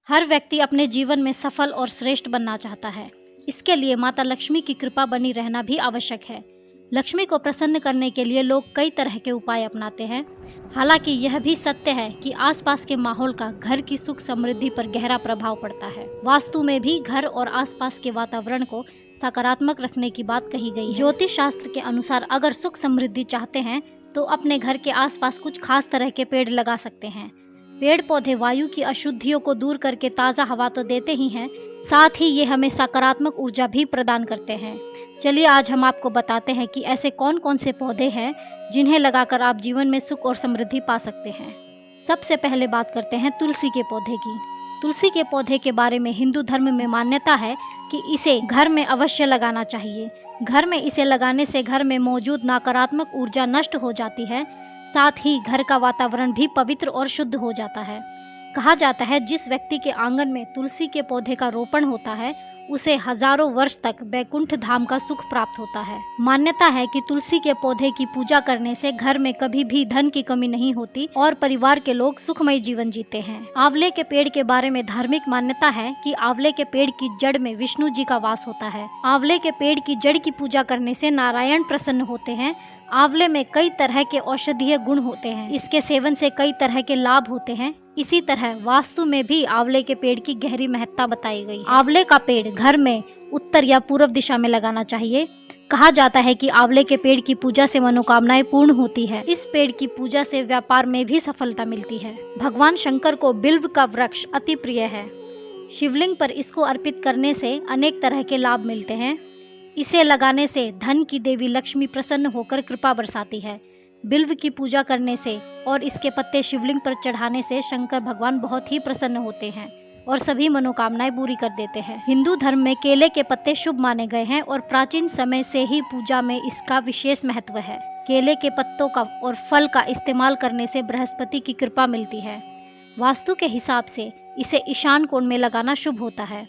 हर व्यक्ति अपने जीवन में सफल और श्रेष्ठ बनना चाहता है। इसके लिए माता लक्ष्मी की कृपा बनी रहना भी आवश्यक है। लक्ष्मी को प्रसन्न करने के लिए लोग कई तरह के उपाय अपनाते हैं। हालांकि यह भी सत्य है कि आसपास के माहौल का घर की सुख समृद्धि पर गहरा प्रभाव पड़ता है। वास्तु में भी घर और आसपास के वातावरण को सकारात्मक रखने की बात कही गई है। ज्योतिष शास्त्र के अनुसार अगर सुख समृद्धि चाहते हैं तो अपने घर के आसपास कुछ खास तरह के पेड़ लगा सकते हैं। पेड़ पौधे वायु की अशुद्धियों को दूर करके ताज़ा हवा तो देते ही हैं, साथ ही ये हमें सकारात्मक ऊर्जा भी प्रदान करते हैं। चलिए आज हम आपको बताते हैं कि ऐसे कौन कौन से पौधे हैं जिन्हें लगाकर आप जीवन में सुख और समृद्धि पा सकते हैं। सबसे पहले बात करते हैं तुलसी के पौधे की। तुलसी के पौधे के बारे में हिंदू धर्म में मान्यता है कि इसे घर में अवश्य लगाना चाहिए। घर में इसे लगाने से घर में मौजूद नकारात्मक ऊर्जा नष्ट हो जाती है, साथ ही घर का वातावरण भी पवित्र और शुद्ध हो जाता है। कहा जाता है जिस व्यक्ति के आंगन में तुलसी के पौधे का रोपण होता है उसे हजारों वर्ष तक वैकुंठ धाम का सुख प्राप्त होता है। मान्यता है कि तुलसी के पौधे की पूजा करने से घर में कभी भी धन की कमी नहीं होती और परिवार के लोग सुखमय जीवन जीते हैं। आंवले के पेड़ के बारे में धार्मिक मान्यता है कि आंवले के पेड़ की जड़ में विष्णु जी का वास होता है। आंवले के पेड़ की जड़ की पूजा करने से नारायण प्रसन्न होते हैं। आंवले में कई तरह के औषधीय गुण होते हैं। इसके सेवन से कई तरह के लाभ होते हैं। इसी तरह वास्तु में भी आंवले के पेड़ की गहरी महत्ता बताई गई है। आंवले का पेड़ घर में उत्तर या पूर्व दिशा में लगाना चाहिए। कहा जाता है कि आंवले के पेड़ की पूजा से मनोकामनाएं पूर्ण होती है। इस पेड़ की पूजा से व्यापार में भी सफलता मिलती है। भगवान शंकर को बिल्व का वृक्ष अति प्रिय है। शिवलिंग पर इसको अर्पित करने से अनेक तरह के लाभ मिलते हैं। इसे लगाने से धन की देवी लक्ष्मी प्रसन्न होकर कृपा बरसाती है। बिल्व की पूजा करने से और इसके पत्ते शिवलिंग पर चढ़ाने से शंकर भगवान बहुत ही प्रसन्न होते हैं और सभी मनोकामनाएं पूरी कर देते हैं। हिंदू धर्म में केले के पत्ते शुभ माने गए हैं और प्राचीन समय से ही पूजा में इसका विशेष महत्व है। केले के पत्तों का और फल का इस्तेमाल करने से बृहस्पति की कृपा मिलती है। वास्तु के हिसाब से इसे ईशान कोण में लगाना शुभ होता है।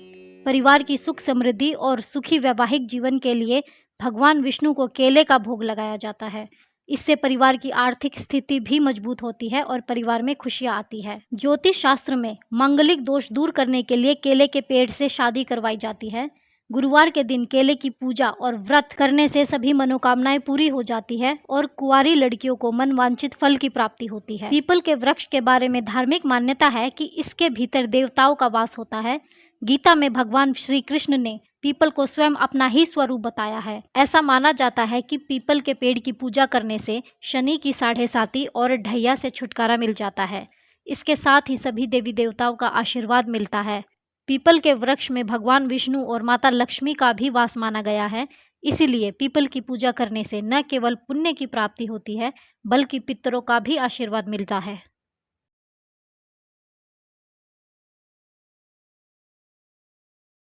परिवार की सुख समृद्धि और सुखी वैवाहिक जीवन के लिए भगवान विष्णु को केले का भोग लगाया जाता है। इससे परिवार की आर्थिक स्थिति भी मजबूत होती है और परिवार में खुशियां आती है। ज्योतिष शास्त्र में मांगलिक दोष दूर करने के लिए केले के पेड़ से शादी करवाई जाती है। गुरुवार के दिन केले की पूजा और व्रत करने से सभी मनोकामनाएं पूरी हो जाती है और कुंवारी लड़कियों को मनवांछित फल की प्राप्ति होती है। पीपल के वृक्ष के बारे में धार्मिक मान्यता है कि इसके भीतर देवताओं का वास होता है। गीता में भगवान श्री कृष्ण ने पीपल को स्वयं अपना ही स्वरूप बताया है। ऐसा माना जाता है कि पीपल के पेड़ की पूजा करने से शनि की 7.5 और ढैया से छुटकारा मिल जाता है। इसके साथ ही सभी देवी देवताओं का आशीर्वाद मिलता है। पीपल के वृक्ष में भगवान विष्णु और माता लक्ष्मी का भी वास माना गया है। इसीलिए पीपल की पूजा करने से न केवल पुण्य की प्राप्ति होती है बल्कि पितरों का भी आशीर्वाद मिलता है।